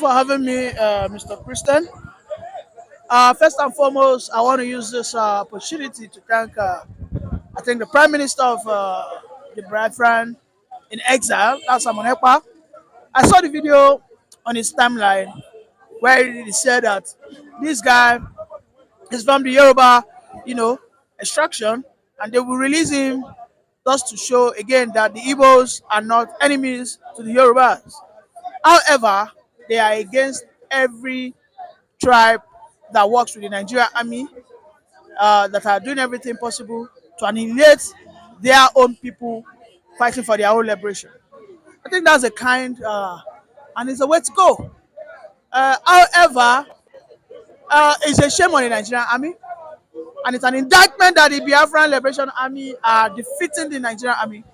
for having me, Mr. Christian. First and foremost, I want to use this opportunity to thank, I think, the Prime Minister of the Biafran in exile, that's Ekpa. I saw the video on his timeline where he said that this guy is from the Yoruba, you know, extraction, and they will release him just to show again that the Igbos are not enemies to the Yorubas. However, they are against every tribe that works with the Nigerian army that are doing everything possible to annihilate their own people fighting for their own liberation. I think that's a kind and it's a way to go. However, it's a shame on the Nigerian army, and it's an indictment that the Biafran Liberation Army are defeating the Nigerian army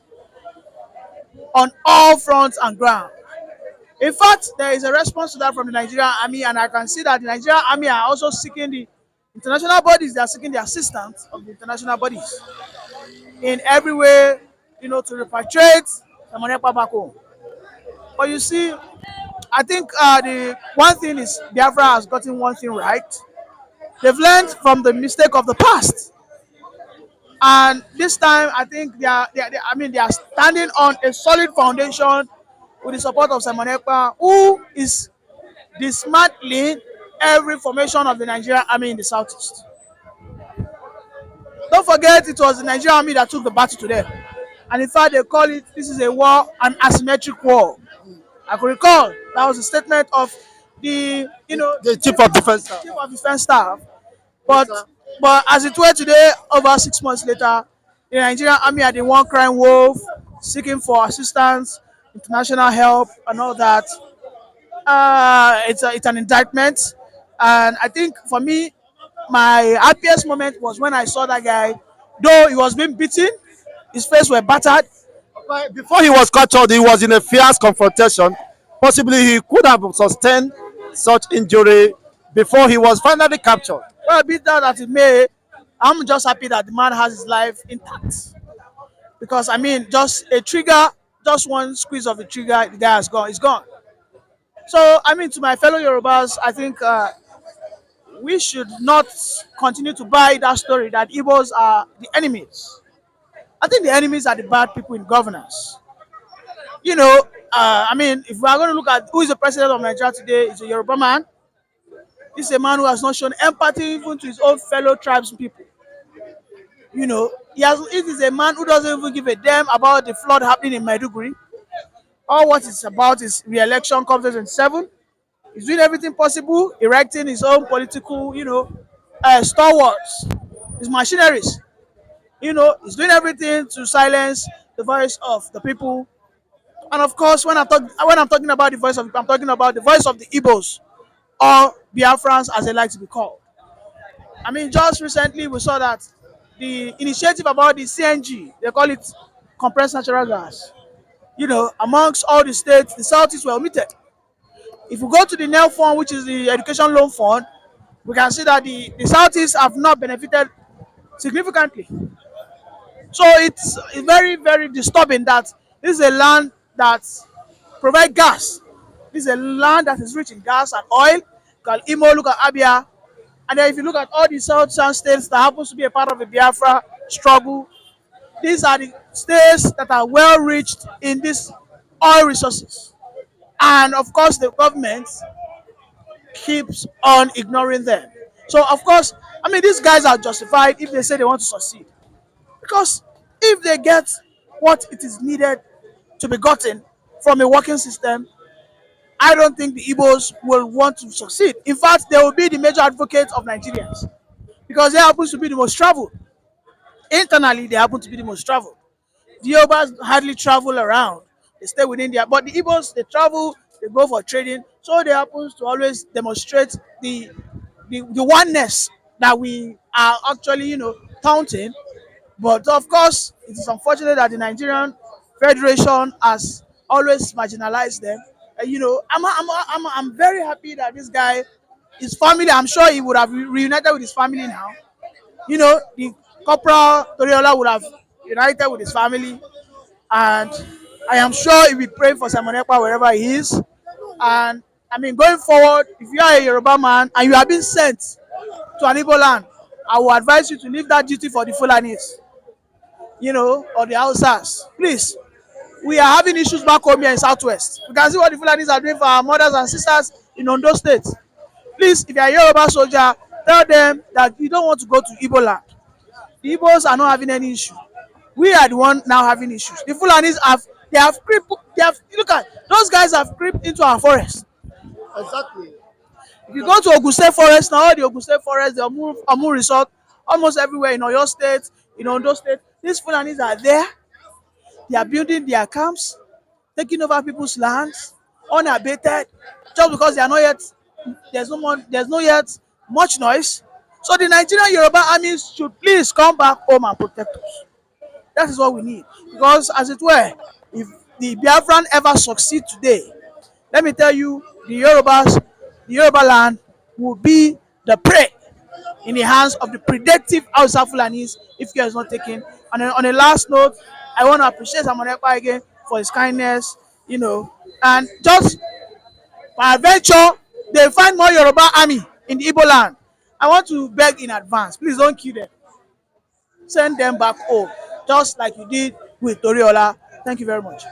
on all fronts and ground. In fact, there is a response to that from the Nigerian army, and I can see that the Nigerian army are also seeking the international bodies, they are seeking the assistance of the international bodies in every way, to repatriate the money back home. But you see, I think the one thing is Biafra has gotten one thing right. They've learned from the mistake of the past, and this time I think they are standing on a solid foundation with the support of Simon Ekpa, who is dismantling every formation of the Nigerian army in the southeast. Don't forget, it was the Nigerian army that took the battle to them, and in fact they call it this is a war, an asymmetric war. I could recall that was a statement of the chief of defense staff. But as it were today, over 6 months later, the Nigerian army are the one crying wolf, seeking for assistance, international help, and all that. It's an indictment, and I think for me, my happiest moment was when I saw that guy. Though he was being beaten, his face were battered. Before he was captured, he was in a fierce confrontation. Possibly he could have sustained such injury before he was finally captured. Well, be that it may, I'm just happy that the man has his life intact. Because I mean, just a trigger, just one squeeze of the trigger, the guy has gone. He's gone. So I mean, to my fellow Yorubas, I think we should not continue to buy that story that Igbos are the enemies. I think the enemies are the bad people in governance. I mean, if we are going to look at who is the president of Nigeria today, it's a Yoruba man. He's a man who has not shown empathy even to his own fellow tribes people. It is a man who doesn't even give a damn about the flood happening in Maiduguri. All what it's about is re-election comes in 2007. He's doing everything possible, erecting his own political, stalwarts, his machineries. He's doing everything to silence the voice of the people. And of course, when I'm talking about the voice of people, I'm talking about the voice of the Igbos, or Biafrans as they like to be called. I mean, just recently we saw that the initiative about the CNG, they call it compressed natural gas, amongst all the states, the Southeast were omitted. If we go to the NEL fund, which is the education loan fund, we can see that the Southeast have not benefited significantly. So it's very, very disturbing that this is a land that provides gas. This is a land that is rich in gas and oil. Look at Imo, look at Abia. And then if you look at all the southern states that happens to be a part of the Biafra struggle, these are the states that are well rich in these oil resources. And of course, the government keeps on ignoring them. So of course, I mean, these guys are justified if they say they want to succeed. Because if they get what it is needed to be gotten from a working system, I don't think the Igbos will want to succeed. In fact, they will be the major advocates of Nigerians because they happen to be the most traveled. Internally, they happen to be the most traveled. The Yorubas hardly travel around. They stay within their, but the Igbos, they travel, they go for trading. So they happen to always demonstrate the oneness that we are actually, counting. But of course, it is unfortunate that the Nigerian Federation has always marginalized them. I'm very happy that this guy, his family, I'm sure he would have reunited with his family now. The Corporal Toriola would have united with his family, and I am sure he'll be praying for Simon Ekpa wherever he is. And I mean, going forward, if you are a Yoruba man and you are being sent to an Igbo land, I will advise you to leave that duty for the Fulanis, or the Hausas. Please, we are having issues back home here in Southwest. You can see what the Fulanis are doing for our mothers and sisters in Ondo State. Please, if you are a Yoruba soldier, tell them that you don't want to go to Igbo land. The Igbos are not having any issue. We are the one now having issues. The Fulanis have crept. They have look at those guys have crept into our forest. Exactly. If you go to Ogun State Forest now, all the Ogun State Forest, the Omu Resort, almost everywhere in Oyo State, in Ondo State, these Fulanis are there. They are building their camps, taking over people's lands, unabated, just because they are not yet. There's no yet much noise. So the Nigerian Yoruba armies should please come back home and protect us. That is what we need. Because as it were, if the Biafran ever succeed today, let me tell you, the Yoruba land will be the prey in the hands of the predative Hausa Fulanis if care is not taken. And then on a last note, I want to appreciate Samon Ekpa again for his kindness, and just by adventure, they find more Yoruba army in the Igbo land. I want to beg in advance, please don't kill them. Send them back home, just like you did with Toriola. Thank you very much.